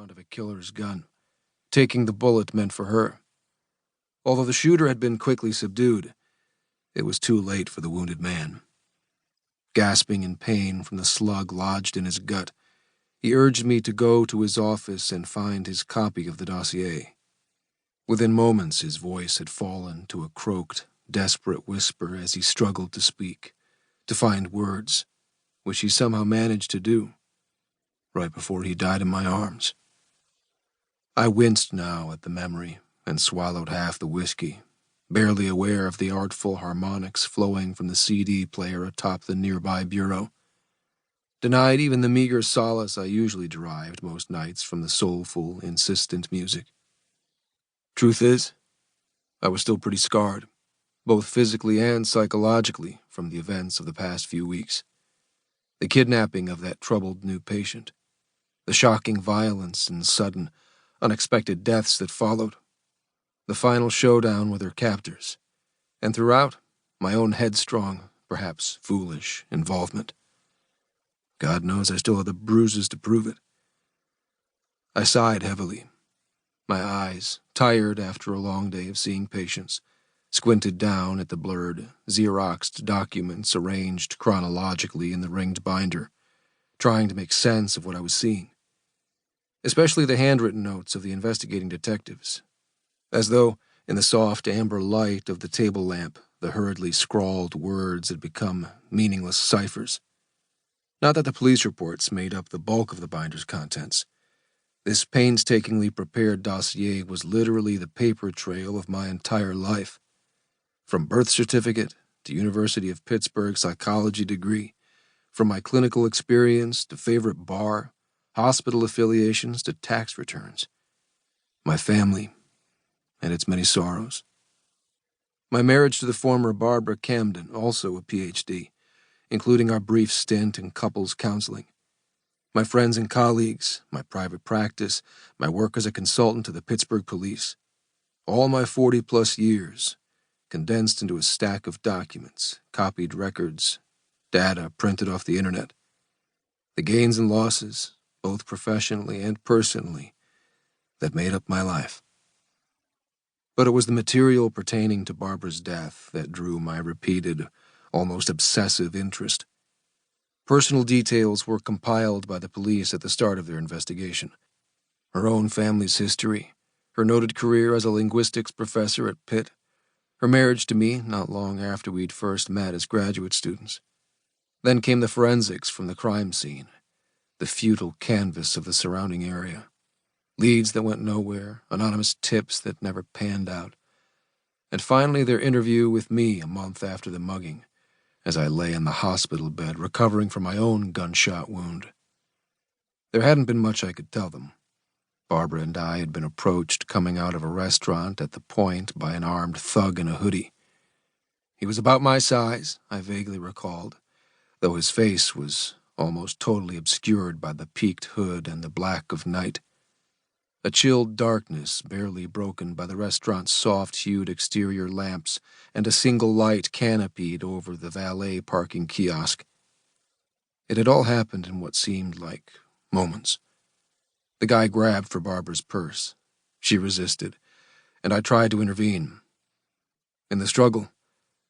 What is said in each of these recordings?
front of a killer's gun, taking the bullet meant for her. Although the shooter had been quickly subdued, it was too late for the wounded man. Gasping in pain from the slug lodged in his gut, he urged me to go to his office and find his copy of the dossier. Within moments, his voice had fallen to a croaked, desperate whisper as he struggled to speak, to find words, which he somehow managed to do, right before he died in my arms. I winced now at the memory and swallowed half the whiskey, barely aware of the artful harmonics flowing from the CD player atop the nearby bureau. Denied even the meager solace I usually derived most nights from the soulful, insistent music. Truth is, I was still pretty scarred, both physically and psychologically, from the events of the past few weeks. The kidnapping of that troubled new patient, the shocking violence and sudden, unexpected deaths that followed, the final showdown with her captors, and throughout, my own headstrong, perhaps foolish, involvement. God knows I still had the bruises to prove it. I sighed heavily. My eyes, tired after a long day of seeing patients, squinted down at the blurred, Xeroxed documents arranged chronologically in the ringed binder, trying to make sense of what I was seeing, especially the handwritten notes of the investigating detectives, as though, in the soft amber light of the table lamp, the hurriedly scrawled words had become meaningless ciphers. Not that the police reports made up the bulk of the binder's contents. This painstakingly prepared dossier was literally the paper trail of my entire life. From birth certificate to University of Pittsburgh psychology degree, from my clinical experience to favorite bar, hospital affiliations to tax returns. My family and its many sorrows. My marriage to the former Barbara Camden, also a Ph.D., including our brief stint in couples counseling. My friends and colleagues, my private practice, my work as a consultant to the Pittsburgh Police. All my 40-plus years, condensed into a stack of documents, copied records, data printed off the internet. The gains and losses, both professionally and personally, that made up my life. But it was the material pertaining to Barbara's death that drew my repeated, almost obsessive interest. Personal details were compiled by the police at the start of their investigation. Her own family's history, her noted career as a linguistics professor at Pitt, her marriage to me not long after we'd first met as graduate students. Then came the forensics from the crime scene, the futile canvas of the surrounding area, leads that went nowhere, anonymous tips that never panned out, and finally their interview with me a month after the mugging, as I lay in the hospital bed recovering from my own gunshot wound. There hadn't been much I could tell them. Barbara and I had been approached coming out of a restaurant at the Point by an armed thug in a hoodie. He was about my size, I vaguely recalled, though his face was almost totally obscured by the peaked hood and the black of night. A chilled darkness barely broken by the restaurant's soft-hued exterior lamps and a single light canopied over the valet parking kiosk. It had all happened in what seemed like moments. The guy grabbed for Barbara's purse. She resisted, and I tried to intervene. In the struggle,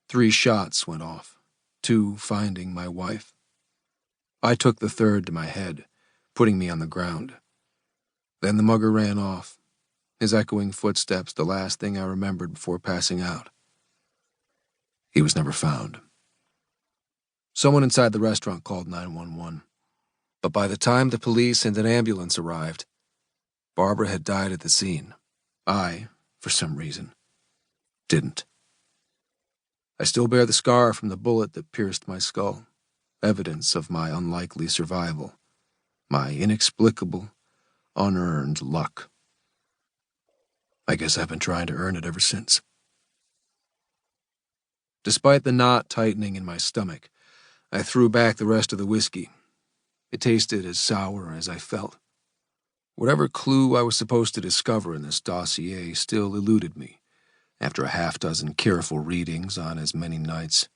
3 shots went off, 2 finding my wife. I took the 3rd to my head, putting me on the ground. Then the mugger ran off, his echoing footsteps the last thing I remembered before passing out. He was never found. Someone inside the restaurant called 911, but by the time the police and an ambulance arrived, Barbara had died at the scene. I, for some reason, didn't. I still bear the scar from the bullet that pierced my skull, evidence of my unlikely survival, my inexplicable, unearned luck. I guess I've been trying to earn it ever since. Despite the knot tightening in my stomach, I threw back the rest of the whiskey. It tasted as sour as I felt. Whatever clue I was supposed to discover in this dossier still eluded me, after a half-dozen careful readings on as many nights.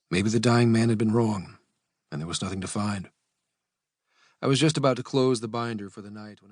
Maybe the dying man had been wrong, and there was nothing to find. I was just about to close the binder for the night when